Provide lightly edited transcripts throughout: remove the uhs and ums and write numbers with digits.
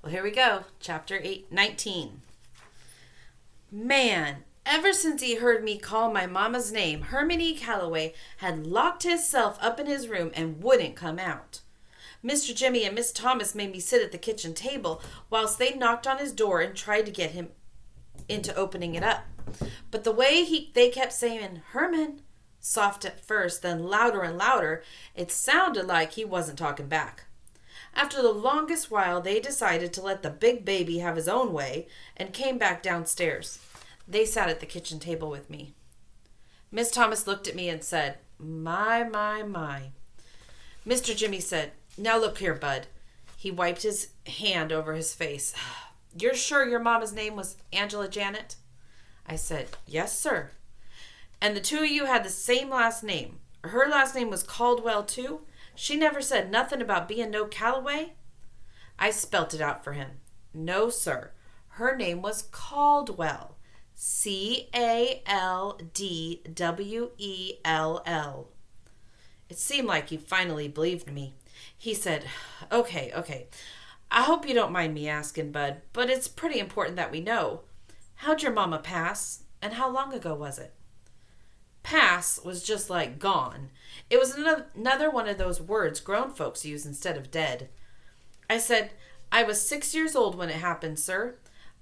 Well, here we go. Chapter 19. Man, ever since he heard me call my mama's name, Herman E. Calloway had locked himself up in his room and wouldn't come out. Mr. Jimmy and Miss Thomas made me sit at the kitchen table whilst they knocked on his door and tried to get him into opening it up. But the way they kept saying, Herman, soft at first, then louder and louder, it sounded like he wasn't talking back. After the longest while, they decided to let the big baby have his own way and came back downstairs. They sat at the kitchen table with me. Miss Thomas looked at me and said, My. Mr. Jimmy said, Now look here, Bud. He wiped his hand over his face. You're sure your mama's name was Angela Janet? I said, Yes, sir. And the two of you had the same last name. Her last name was Caldwell, too? She never said nothing about being no Calloway? I spelt it out for him. No, sir. Her name was Caldwell. Caldwell. It seemed like he finally believed me. He said, Okay. I hope you don't mind me asking, Bud, but it's pretty important that we know. How'd your mama pass, and how long ago was it? Pass was just like gone. It was another one of those words grown folks use instead of dead. I said, I was 6 years old when it happened, sir.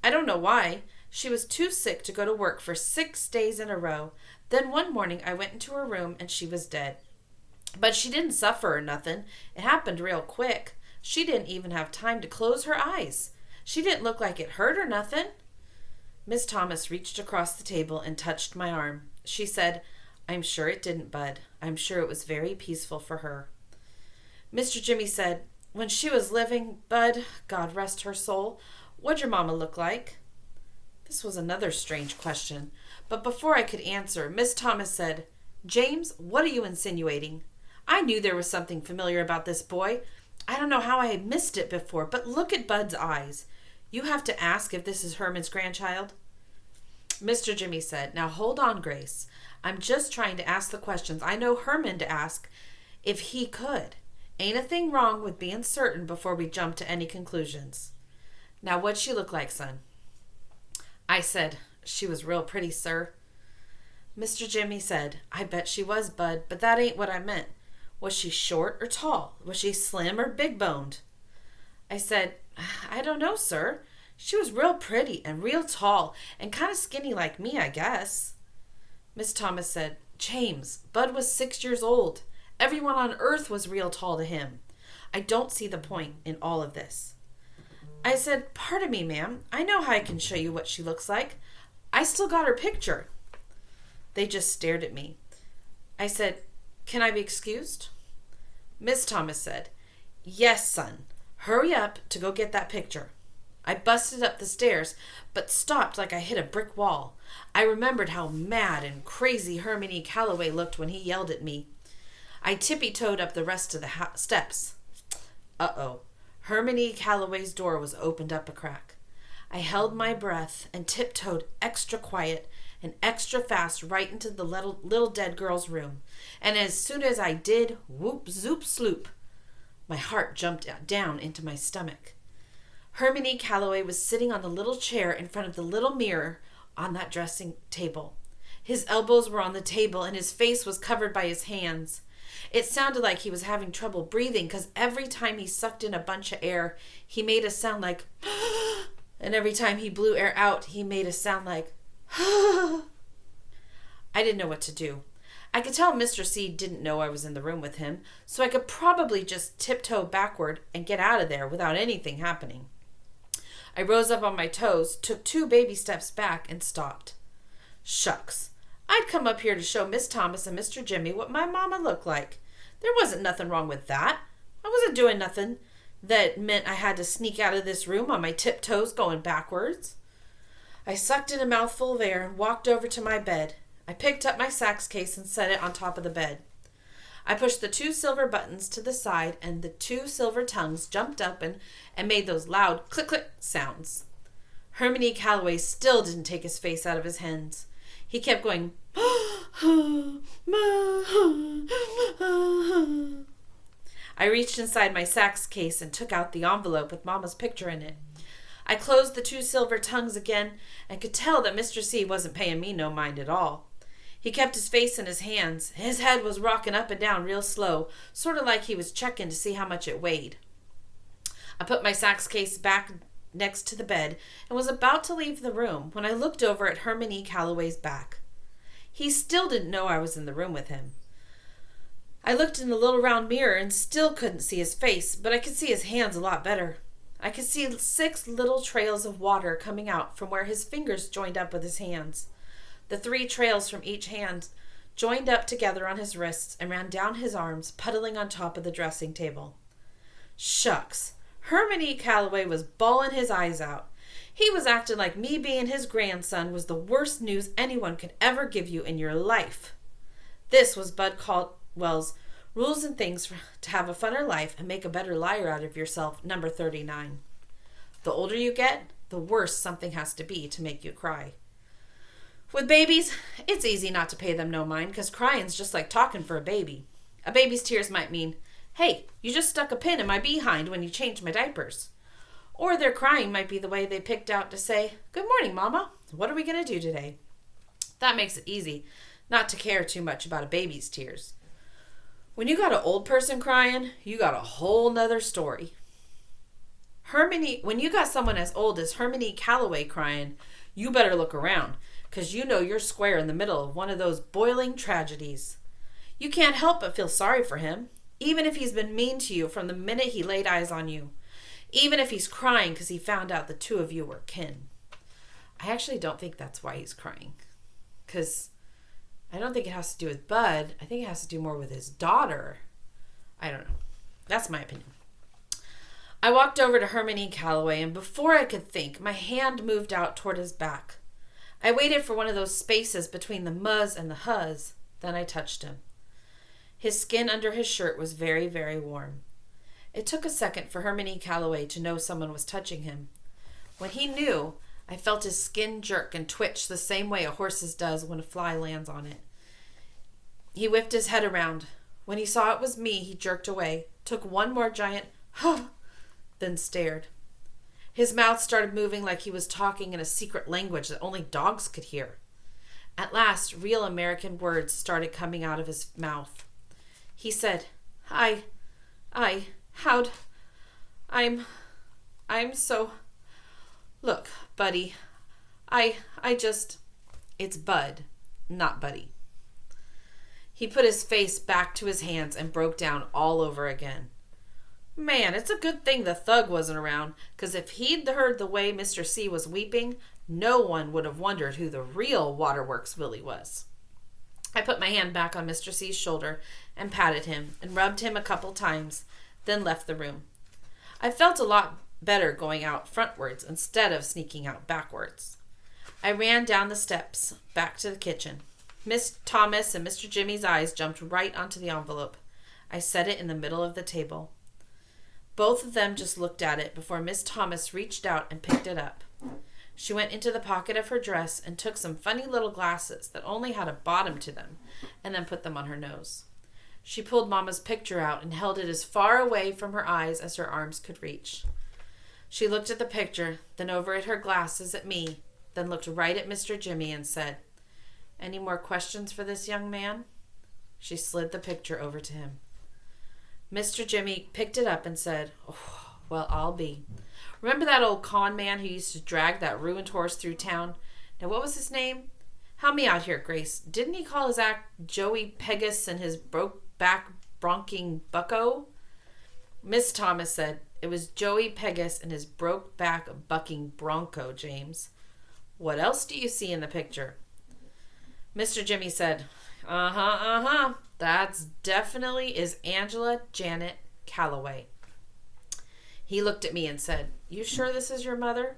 I don't know why. She was too sick to go to work for 6 days in a row. Then one morning I went into her room and she was dead. But she didn't suffer or nothing. It happened real quick. She didn't even have time to close her eyes. She didn't look like it hurt or nothing. Miss Thomas reached across the table and touched my arm. She said, I'm sure it didn't, Bud. I'm sure it was very peaceful for her. Mr. Jimmy said, When she was living, Bud, God rest her soul, what'd your mama look like? This was another strange question, but before I could answer, Miss Thomas said, James, what are you insinuating? I knew there was something familiar about this boy. I don't know how I had missed it before, but look at Bud's eyes. You have to ask if this is Herman's grandchild. Mr. Jimmy said, Now hold on, Grace. I'm just trying to ask the questions I know Herman to ask if he could. Ain't a thing wrong with being certain before we jump to any conclusions. Now, what'd she look like, son? I said, She was real pretty, sir. Mr. Jimmy said, I bet she was, Bud, but that ain't what I meant. Was she short or tall? Was she slim or big-boned? I said, I don't know, sir. She was real pretty and real tall and kind of skinny like me, I guess. Miss Thomas said, James, Bud was 6 years old. Everyone on earth was real tall to him. I don't see the point in all of this. I said, Pardon me, ma'am. I know how I can show you what she looks like. I still got her picture. They just stared at me. I said, Can I be excused? Miss Thomas said, Yes, son. Hurry up to go get that picture. I busted up the stairs, but stopped like I hit a brick wall. I remembered how mad and crazy Herman E. Calloway looked when he yelled at me. I tippy-toed up the rest of the steps. Uh-oh. Herman E. Calloway's door was opened up a crack. I held my breath and tiptoed extra quiet and extra fast right into the little dead girl's room. And as soon as I did, whoop, zoop, sloop, my heart jumped down into my stomach. Herman E. Calloway was sitting on the little chair in front of the little mirror on that dressing table. His elbows were on the table and his face was covered by his hands. It sounded like he was having trouble breathing because every time he sucked in a bunch of air, he made a sound like and every time he blew air out, he made a sound like I didn't know what to do. I could tell Mr. C didn't know I was in the room with him, so I could probably just tiptoe backward and get out of there without anything happening. I rose up on my toes, took 2 baby steps back, and stopped. Shucks. I'd come up here to show Miss Thomas and Mr. Jimmy what my mama looked like. There wasn't nothing wrong with that. I wasn't doing nothing that meant I had to sneak out of this room on my tiptoes going backwards. I sucked in a mouthful of air and walked over to my bed. I picked up my sax case and set it on top of the bed. I pushed the 2 silver buttons to the side, and the 2 silver tongues jumped up and made those loud click-click sounds. Herman E. Calloway still didn't take his face out of his hands. He kept going, I reached inside my sax case and took out the envelope with Mama's picture in it. I closed the two silver tongues again and could tell that Mr. C wasn't paying me no mind at all. He kept his face in his hands. His head was rocking up and down real slow, sort of like he was checking to see how much it weighed. I put my sax case back next to the bed and was about to leave the room when I looked over at Herman E. Calloway's back. He still didn't know I was in the room with him. I looked in the little round mirror and still couldn't see his face, but I could see his hands a lot better. I could see 6 little trails of water coming out from where his fingers joined up with his hands. The 3 trails from each hand joined up together on his wrists and ran down his arms, puddling on top of the dressing table. Shucks! Herman E. Calloway was bawling his eyes out. He was acting like me being his grandson was the worst news anyone could ever give you in your life. This was Bud Caldwell's Rules and Things to Have a Funner Life and Make a Better Liar Out of Yourself, number 39. The older you get, the worse something has to be to make you cry. With babies, it's easy not to pay them no mind because crying's just like talking for a baby. A baby's tears might mean, "Hey, you just stuck a pin in my behind when you changed my diapers." Or their crying might be the way they picked out to say, "Good morning, Mama. What are we going to do today?" That makes it easy not to care too much about a baby's tears. When you got an old person crying, you got a whole nother story. When you got someone as old as Herman E. Calloway crying, you better look around, because you know you're square in the middle of one of those boiling tragedies. You can't help but feel sorry for him, even if he's been mean to you from the minute he laid eyes on you. Even if he's crying because he found out the two of you were kin. I actually don't think that's why he's crying. Because I don't think it has to do with Bud. I think it has to do more with his daughter. I don't know. That's my opinion. I walked over to Herman E. Calloway, and before I could think, my hand moved out toward his back. I waited for one of those spaces between the muzz and the huzz. Then I touched him. His skin under his shirt was very, very warm. It took a second for Herman E. Calloway to know someone was touching him. When he knew, I felt his skin jerk and twitch the same way a horse's does when a fly lands on it. He whipped his head around. When he saw it was me, he jerked away, took one more giant huh, then stared. His mouth started moving like he was talking in a secret language that only dogs could hear. At last, real American words started coming out of his mouth. He said, I'm so... Look, buddy, it's Bud, not Buddy. He put his face back to his hands and broke down all over again. Man, it's a good thing the thug wasn't around, because if he'd heard the way Mr. C was weeping, no one would have wondered who the real Waterworks Willie was. I put my hand back on Mr. C's shoulder and patted him and rubbed him a couple times, then left the room. I felt a lot better going out frontwards instead of sneaking out backwards. I ran down the steps, back to the kitchen. Miss Thomas and Mr. Jimmy's eyes jumped right onto the envelope. I set it in the middle of the table. Both of them just looked at it before Miss Thomas reached out and picked it up. She went into the pocket of her dress and took some funny little glasses that only had a bottom to them and then put them on her nose. She pulled Mama's picture out and held it as far away from her eyes as her arms could reach. She looked at the picture, then over at her glasses at me, then looked right at Mr. Jimmy and said, "Any more questions for this young man?" She slid the picture over to him. Mr. Jimmy picked it up and said, "Oh, well, I'll be. Remember that old con man who used to drag that ruined horse through town? Now, what was his name? Help me out here, Grace. Didn't he call his act Joey Pegas and his broke-back bronking bucko?" Miss Thomas said, "It was Joey Pegas and his broke-back bucking bronco, James. What else do you see in the picture?" Mr. Jimmy said, That's definitely is Angela Janet Calloway." He looked at me and said, "You sure this is your mother?"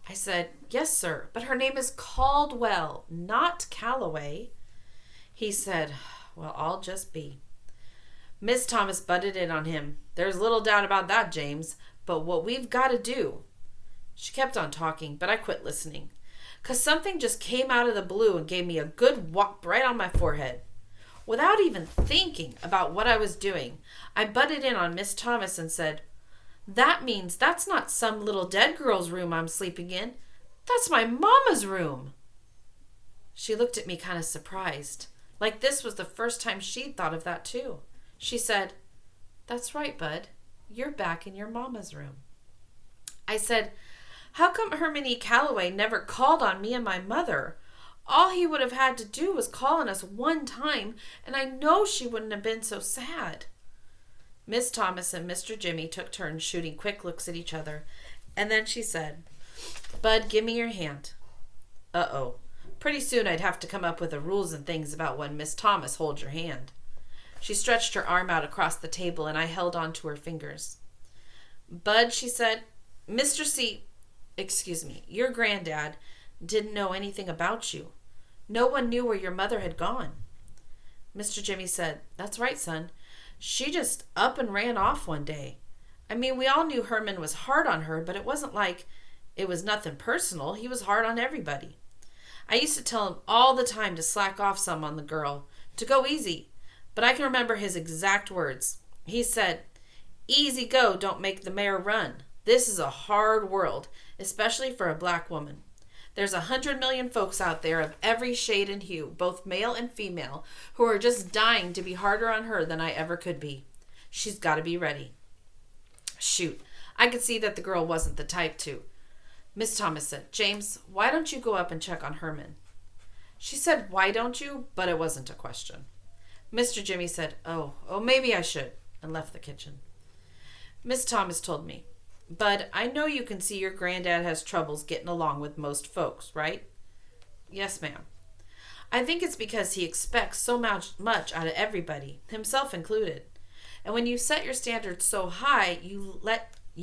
I said, "Yes, sir, but her name is Caldwell, not Calloway." He said, "Well, I'll just be." Miss Thomas butted in on him. "There's little doubt about that, James, but what we've got to do..." She kept on talking, but I quit listening, 'cause something just came out of the blue and gave me a good whop right on my forehead. Without even thinking about what I was doing, I butted in on Miss Thomas and said, That means that's not some little dead girl's room I'm sleeping in. That's my mama's room. She looked at me kind of surprised, like this was the first time she'd thought of that too. She said, "That's right, Bud. You're back in your mama's room." I said, "How come Herman E. Calloway never called on me and my mother? All he would have had to do was call on us one time, and I know she wouldn't have been so sad." Miss Thomas and Mr. Jimmy took turns shooting quick looks at each other, and then she said, "Bud, give me your hand." Uh-oh. Pretty soon I'd have to come up with the rules and things about when Miss Thomas holds your hand. She stretched her arm out across the table, and I held on to her fingers. "Bud," she said, your granddad didn't know anything about you. No one knew where your mother had gone." Mr. Jimmy said, "That's right, son. She just up and ran off one day. I mean, we all knew Herman was hard on her, but it wasn't like it was nothing personal. He was hard on everybody. I used to tell him all the time to slack off some on the girl, to go easy, but I can remember his exact words. He said, 'Easy go, don't make the mare run. This is a hard world, especially for a black woman. There's 100 million folks out there of every shade and hue, both male and female, who are just dying to be harder on her than I ever could be. She's got to be ready.'" Shoot, I could see that the girl wasn't the type to. Miss Thomas said, "James, why don't you go up and check on Herman?" She said, "Why don't you?" but it wasn't a question. Mr. Jimmy said, Oh, maybe I should," and left the kitchen. Miss Thomas told me, "Bud, I know you can see your granddad has troubles getting along with most folks, right?" "Yes, ma'am." "I think it's because he expects so much out of everybody, himself included. And when you set your standards so high, you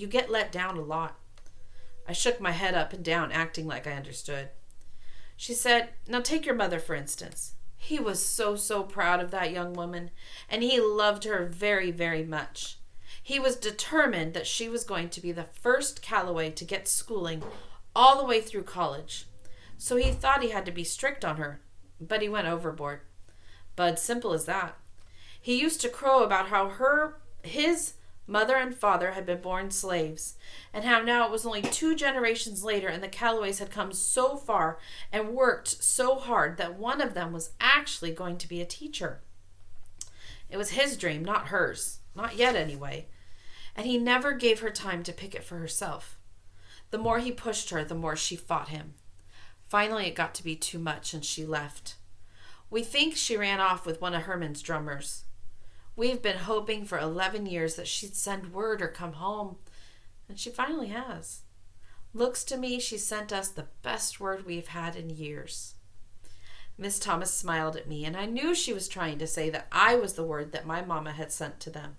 get let down a lot." I shook my head up and down, acting like I understood. She said, "Now take your mother, for instance. He was so proud of that young woman, and he loved her very, very much. He was determined that she was going to be the first Calloway to get schooling all the way through college. So he thought he had to be strict on her, but he went overboard. Bud, simple as that. He used to crow about how his mother and father had been born slaves, and how now it was only 2 generations later and the Calloways had come so far and worked so hard that one of them was actually going to be a teacher. It was his dream, not hers. Not yet, anyway. And he never gave her time to pick it for herself. The more he pushed her, the more she fought him. Finally, it got to be too much, and she left. We think she ran off with one of Herman's drummers. We've been hoping for 11 years that she'd send word or come home, and she finally has. Looks to me she sent us the best word we've had in years." Miss Thomas smiled at me, and I knew she was trying to say that I was the word that my mama had sent to them.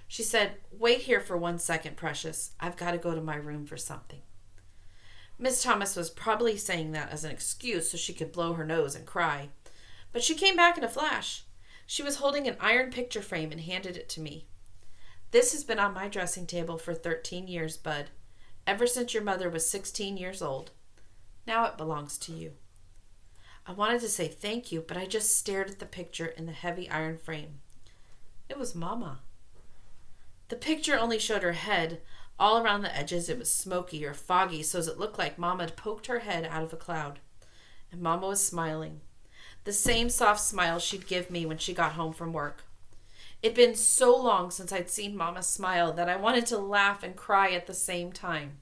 She said, "Wait here for 1 second, Precious. I've got to go to my room for something." Miss Thomas was probably saying that as an excuse so she could blow her nose and cry. But she came back in a flash. She was holding an iron picture frame and handed it to me. "This has been on my dressing table for 13 years, Bud, ever since your mother was 16 years old. Now it belongs to you." I wanted to say thank you, but I just stared at the picture in the heavy iron frame. It was Mama. The picture only showed her head. All around the edges it was smoky or foggy, so as it looked like Mama had poked her head out of a cloud. And Mama was smiling. The same soft smile she'd give me when she got home from work. It'd been so long since I'd seen Mama smile that I wanted to laugh and cry at the same time.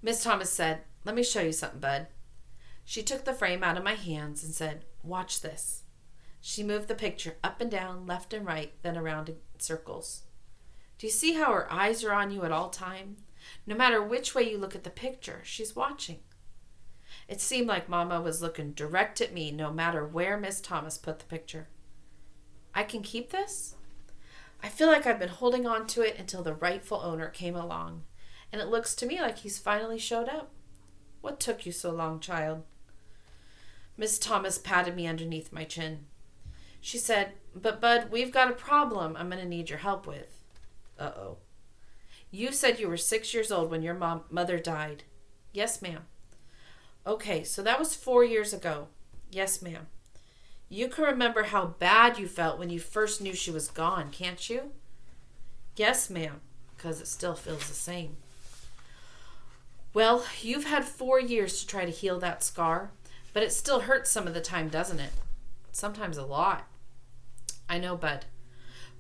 Miss Thomas said, "Let me show you something, Bud." She took the frame out of my hands and said, "Watch this." She moved the picture up and down, left and right, then around in circles. Do you see how her eyes are on you at all time? No matter which way you look at the picture, she's watching. It seemed like Mama was looking direct at me no matter where Miss Thomas put the picture. I can keep this? I feel like I've been holding on to it until the rightful owner came along, and it looks to me like he's finally showed up. What took you so long, child? Miss Thomas patted me underneath my chin. She said, "But Bud, we've got a problem I'm going to need your help with." Uh-oh. "You said you were 6 years old when your mother died." "Yes, ma'am." "Okay, so that was 4 years ago." "Yes, ma'am." "You can remember how bad you felt when you first knew she was gone, can't you?" "Yes, ma'am." because it still feels the same. Well, you've had 4 years to try to heal that scar, but it still hurts some of the time, doesn't it? Sometimes a lot. I know, Bud.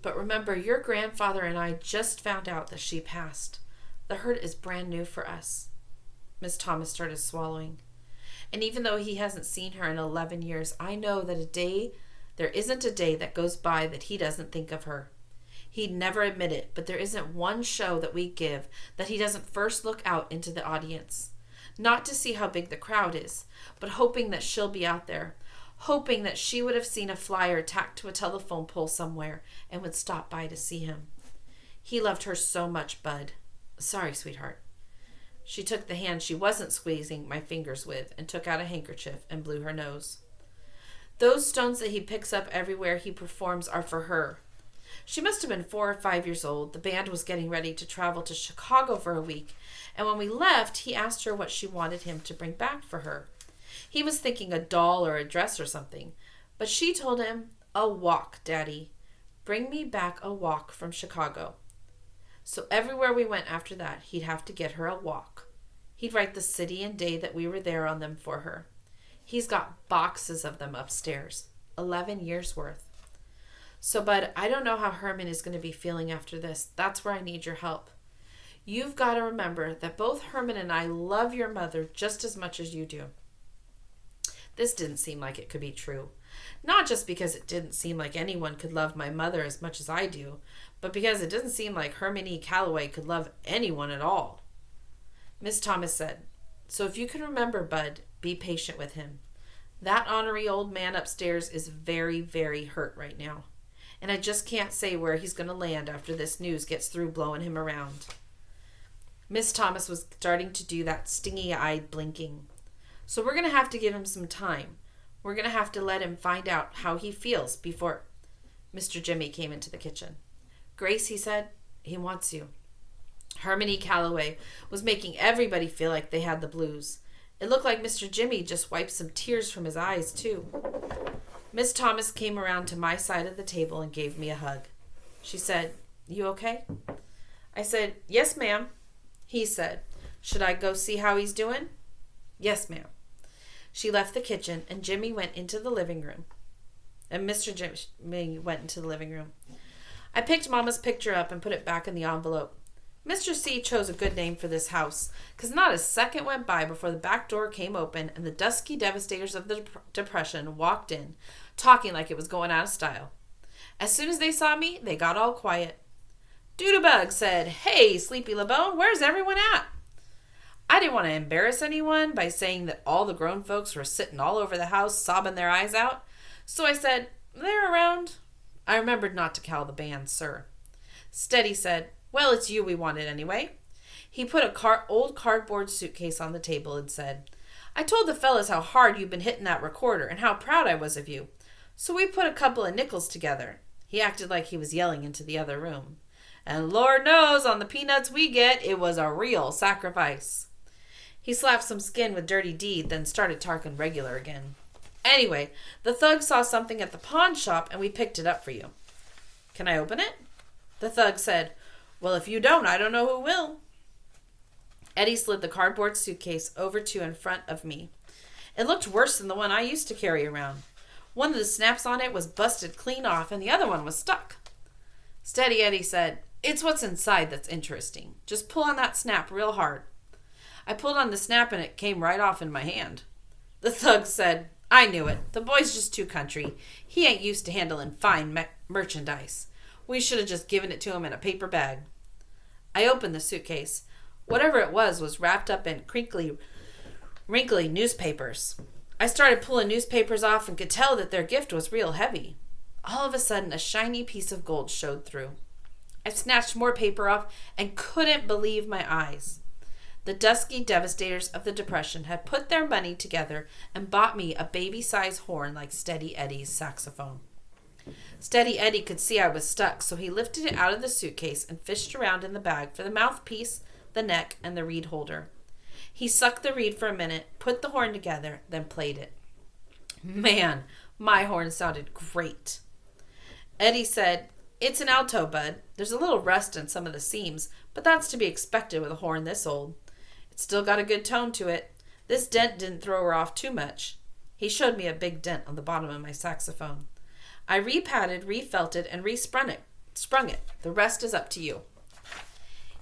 But remember, your grandfather and I just found out that she passed. The hurt is brand new for us. Miss Thomas started swallowing. And even though he hasn't seen her in 11 years, I know that there isn't a day that goes by that he doesn't think of her. He'd never admit it, but there isn't one show that we give that he doesn't first look out into the audience. Not to see how big the crowd is, but hoping that she'll be out there. Hoping that she would have seen a flyer tacked to a telephone pole somewhere and would stop by to see him. He loved her so much, Bud. Sorry, sweetheart. She took the hand she wasn't squeezing my fingers with and took out a handkerchief and blew her nose. Those stones that he picks up everywhere he performs are for her. She must have been 4 or 5 years old. The band was getting ready to travel to Chicago for a week, and when we left, he asked her what she wanted him to bring back for her. He was thinking a doll or a dress or something, but she told him, "A walk, Daddy. Bring me back a walk from Chicago." So everywhere we went after that, he'd have to get her a walk. He'd write the city and day that we were there on them for her. He's got boxes of them upstairs, 11 years worth. So, Bud, I don't know how Herman is going to be feeling after this. That's where I need your help. You've got to remember that both Herman and I love your mother just as much as you do. This didn't seem like it could be true. Not just because it didn't seem like anyone could love my mother as much as I do, but because it didn't seem like Herman E. Calloway could love anyone at all. Miss Thomas said, "So if you can remember, Bud, be patient with him. That ornery old man upstairs is very, very hurt right now. And I just can't say where he's going to land after this news gets through blowing him around." Miss Thomas was starting to do that stingy-eyed blinking. "So we're going to have to give him some time. We're going to have to let him find out how he feels before..." Mr. Jimmy came into the kitchen. "Grace," he said, "he wants you." Herman E. Calloway was making everybody feel like they had the blues. It looked like Mr. Jimmy just wiped some tears from his eyes, too. Miss Thomas came around to my side of the table and gave me a hug. She said, "You okay?" I said, "Yes, ma'am." He said, "Should I go see how he's doing?" "Yes, ma'am." She left the kitchen, and Jimmy went into the living room. And Mr. Jimmy went into the living room. I picked Mama's picture up and put it back in the envelope. Mr. C chose a good name for this house, because not a second went by before the back door came open and the dusky devastators of the Depression walked in, talking like it was going out of style. As soon as they saw me, they got all quiet. Doodlebug said, "Hey, Sleepy LeBone, where's everyone at?" I didn't want to embarrass anyone by saying that all the grown folks were sitting all over the house sobbing their eyes out, so I said, "They're around." I remembered not to call the band sir. Steady said, "Well, it's you we wanted anyway." He put a old cardboard suitcase on the table and said, "I told the fellas how hard you've been hitting that recorder and how proud I was of you. So we put a couple of nickels together." He acted like he was yelling into the other room. "And Lord knows on the peanuts we get, it was a real sacrifice." He slapped some skin with Dirty Deed, then started talking regular again. "Anyway, the thug saw something at the pawn shop and we picked it up for you." "Can I open it?" The thug said, "Well, if you don't, I don't know who will." Eddie slid the cardboard suitcase over to in front of me. It looked worse than the one I used to carry around. One of the snaps on it was busted clean off and the other one was stuck. Steady Eddie said, "It's what's inside that's interesting. Just pull on that snap real hard." I pulled on the snap and it came right off in my hand. The thug said, "I knew it. The boy's just too country. He ain't used to handling fine merchandise. We should have just given it to him in a paper bag." I opened the suitcase. Whatever it was wrapped up in crinkly, wrinkly newspapers. I started pulling newspapers off and could tell that their gift was real heavy. All of a sudden, a shiny piece of gold showed through. I snatched more paper off and couldn't believe my eyes. The dusky devastators of the Depression had put their money together and bought me a baby-sized horn like Steady Eddie's saxophone. Steady Eddie could see I was stuck, so he lifted it out of the suitcase and fished around in the bag for the mouthpiece, the neck, and the reed holder. He sucked the reed for a minute, put the horn together, then played it. Man, my horn sounded great. Eddie said, "It's an alto, Bud. There's a little rust in some of the seams, but that's to be expected with a horn this old. It's still got a good tone to it. This dent didn't throw her off too much. He showed me a big dent on the bottom of my saxophone. I repatted, refelted, and resprung it. The rest is up to you.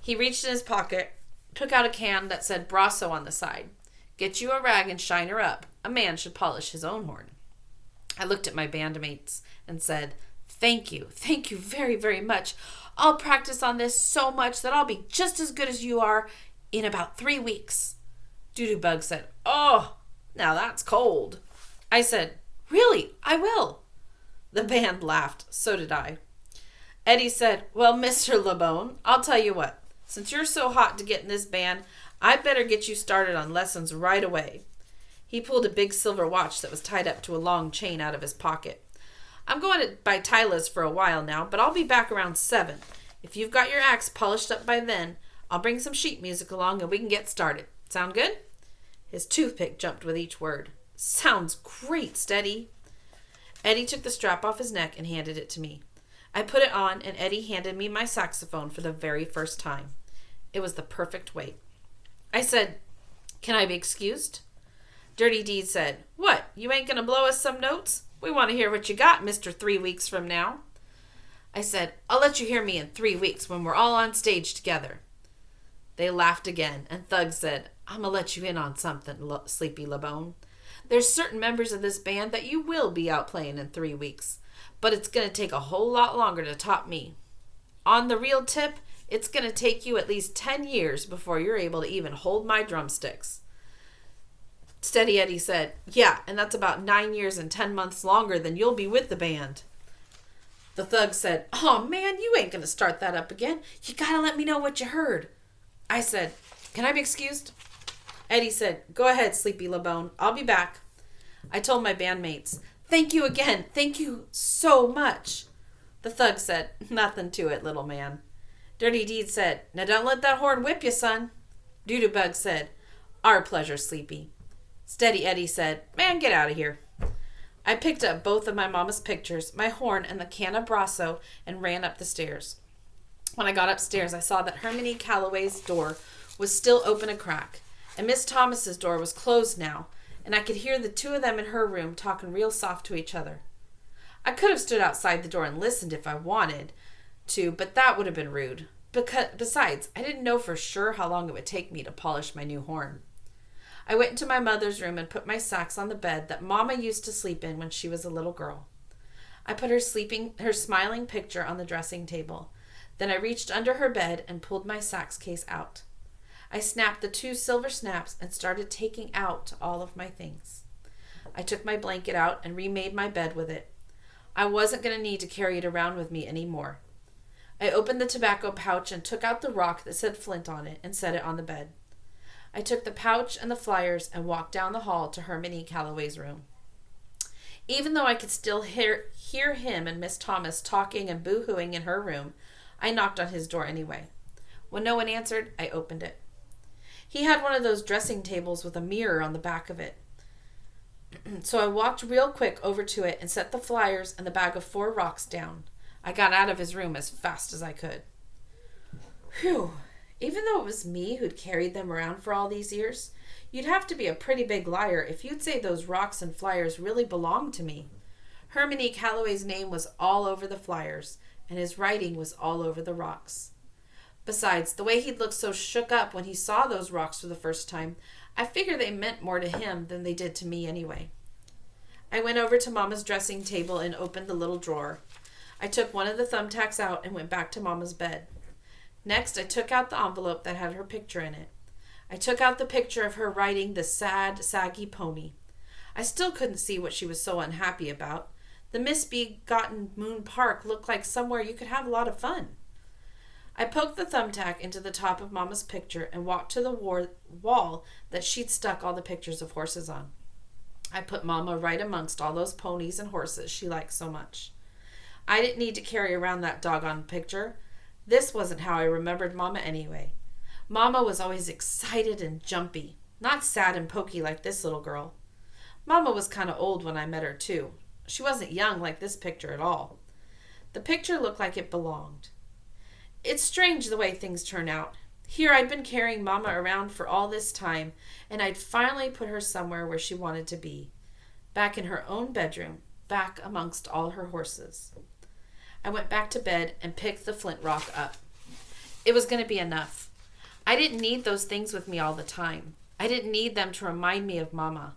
He reached in his pocket, took out a can that said Brasso on the side. Get you a rag and shine her up. A man should polish his own horn. I looked at my bandmates and said, Thank you very, very much. I'll practice on this so much that I'll be just as good as you are in about 3 weeks. Doodoo said, Oh, now that's cold. I said, Really, I will. The band laughed. So did I. Eddie said, Well, Mr. LeBone, I'll tell you what. Since you're so hot to get in this band, I'd better get you started on lessons right away. He pulled a big silver watch that was tied up to a long chain out of his pocket. I'm going to buy Tyla's for a while now, but I'll be back around 7. If you've got your axe polished up by then, I'll bring some sheet music along and we can get started. Sound good? His toothpick jumped with each word. Sounds great, Steady. Eddie took the strap off his neck and handed it to me. I put it on, and Eddie handed me my saxophone for the very first time. It was the perfect weight. I said, Can I be excused? Dirty Deed said, What, you ain't going to blow us some notes? We want to hear what you got, Mr. 3 weeks from now. I said, I'll let you hear me in 3 weeks when we're all on stage together. They laughed again, and Thug said, I'm going to let you in on something, Sleepy LeBone. There's certain members of this band that you will be out playing in 3 weeks, but it's going to take a whole lot longer to top me. On the real tip, it's going to take you at least 10 years before you're able to even hold my drumsticks. Steady Eddie said, Yeah, and that's about 9 years and 10 months longer than you'll be with the band. The Thug said, Oh man, you ain't going to start that up again. You got to let me know what you heard. I said, Can I be excused? Eddie said, Go ahead, Sleepy LeBone. I'll be back. I told my bandmates, Thank you again. Thank you so much. The Thug said, Nothing to it, little man. Dirty Deed said, Now don't let that horn whip you, son. Doodoo said, Our pleasure, Sleepy. Steady Eddie said, Man, get out of here. I picked up both of my mama's pictures, my horn, and the can of Brasso and ran up the stairs. When I got upstairs, I saw that Hermione Calloway's door was still open a crack, and Miss Thomas's door was closed now, and I could hear the two of them in her room talking real soft to each other. I could have stood outside the door and listened if I wanted to, but that would have been rude. Besides, I didn't know for sure how long it would take me to polish my new horn. I went into my mother's room and put my sax on the bed that Mama used to sleep in when she was a little girl. I put her smiling picture on the dressing table. Then I reached under her bed and pulled my sax case out. I snapped the 2 silver snaps and started taking out all of my things. I took my blanket out and remade my bed with it. I wasn't going to need to carry it around with me anymore. I opened the tobacco pouch and took out the rock that said Flint on it and set it on the bed. I took the pouch and the flyers and walked down the hall to Hermione Calloway's room. Even though I could still hear him and Miss Thomas talking and boo-hooing in her room, I knocked on his door anyway. When no one answered, I opened it. He had one of those dressing tables with a mirror on the back of it. So I walked real quick over to it and set the flyers and the bag of 4 rocks down. I got out of his room as fast as I could. Whew. Even though it was me who'd carried them around for all these years, you'd have to be a pretty big liar if you'd say those rocks and flyers really belonged to me. Hermione Calloway's name was all over the flyers, and his writing was all over the rocks. Besides, the way he'd looked so shook up when he saw those rocks for the first time, I figured they meant more to him than they did to me anyway. I went over to Mama's dressing table and opened the little drawer. I took one of the thumbtacks out and went back to Mama's bed. Next, I took out the envelope that had her picture in it. I took out the picture of her riding the sad, saggy pony. I still couldn't see what she was so unhappy about. The misbegotten Moon Park looked like somewhere you could have a lot of fun. I poked the thumbtack into the top of Mama's picture and walked to the wall that she'd stuck all the pictures of horses on. I put Mama right amongst all those ponies and horses she liked so much. I didn't need to carry around that doggone picture. This wasn't how I remembered Mama anyway. Mama was always excited and jumpy, not sad and pokey like this little girl. Mama was kind of old when I met her too. She wasn't young like this picture at all. The picture looked like it belonged. It's strange the way things turn out. Here I'd been carrying Mama around for all this time, and I'd finally put her somewhere where she wanted to be. Back in her own bedroom, back amongst all her horses. I went back to bed and picked the flint rock up. It was going to be enough. I didn't need those things with me all the time. I didn't need them to remind me of Mama.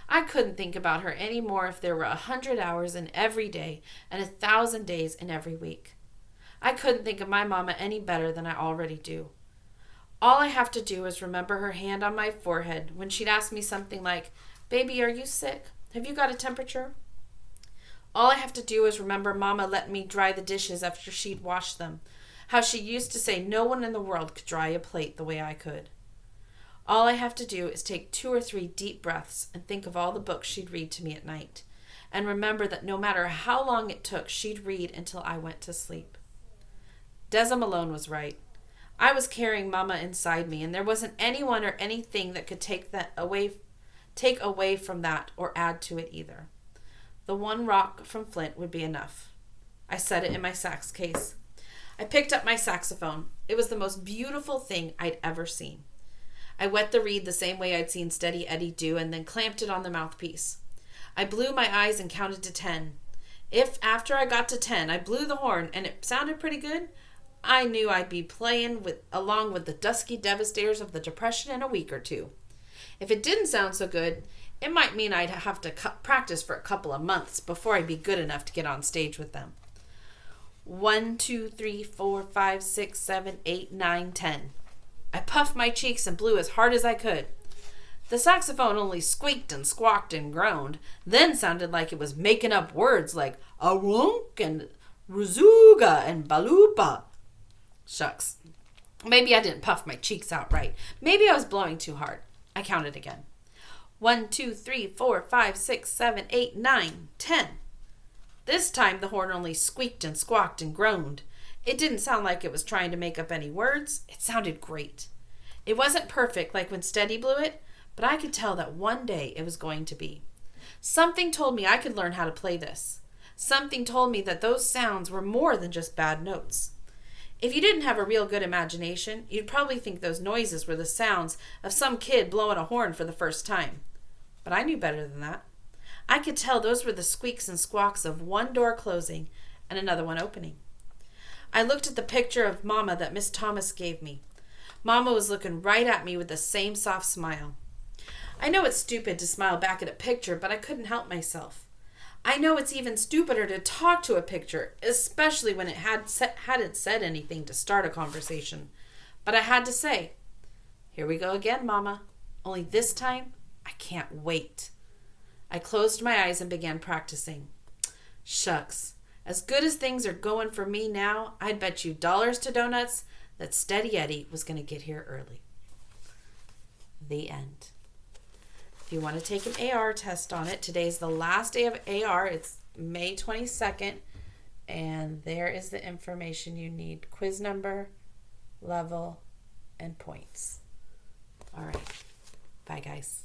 I couldn't think about her any more if there were 100 hours in every day and 1,000 days in every week. I couldn't think of my Mama any better than I already do. All I have to do is remember her hand on my forehead when she'd ask me something like, "Baby, are you sick? Have you got a temperature?" All I have to do is remember Mama letting me dry the dishes after she'd washed them. How she used to say no one in the world could dry a plate the way I could. All I have to do is take 2 or 3 deep breaths and think of all the books she'd read to me at night. And remember that no matter how long it took, she'd read until I went to sleep. Deza Malone was right. I was carrying Mama inside me, and there wasn't anyone or anything that could take away from that or add to it either. The one rock from Flint would be enough. I set it in my sax case. I picked up my saxophone. It was the most beautiful thing I'd ever seen. I wet the reed the same way I'd seen Steady Eddie do and then clamped it on the mouthpiece. I blew my eyes and counted to 10. If after I got to 10 I blew the horn and it sounded pretty good, I knew I'd be playing along with the dusky devastators of the Depression in a week or 2. If it didn't sound so good, it might mean I'd have to practice for a couple of months before I'd be good enough to get on stage with them. 1, 2, 3, 4, 5, 6, 7, 8, 9, 10. I puffed my cheeks and blew as hard as I could. The saxophone only squeaked and squawked and groaned, then sounded like it was making up words like awunk and ruzuga and balupa. Shucks. Maybe I didn't puff my cheeks out right. Maybe I was blowing too hard. I counted again. 1, 2, 3, 4, 5, 6, 7, 8, 9, 10. This time the horn only squeaked and squawked and groaned. It didn't sound like it was trying to make up any words. It sounded great. It wasn't perfect like when Steady blew it, but I could tell that one day it was going to be. Something told me I could learn how to play this. Something told me that those sounds were more than just bad notes. If you didn't have a real good imagination, you'd probably think those noises were the sounds of some kid blowing a horn for the first time. But I knew better than that. I could tell those were the squeaks and squawks of one door closing and another one opening. I looked at the picture of Mama that Miss Thomas gave me. Mama was looking right at me with the same soft smile. I know it's stupid to smile back at a picture, but I couldn't help myself. I know it's even stupider to talk to a picture, especially when it hadn't said anything to start a conversation. But I had to say, "Here we go again, Mama. Only this time, I can't wait." I closed my eyes and began practicing. Shucks. As good as things are going for me now, I'd bet you dollars to donuts that Steady Eddie was going to get here early. The end. If you want to take an AR test on it, today's the last day of AR. It's May 22nd, and there is the information you need. Quiz number, level, and points. All right. Bye, guys.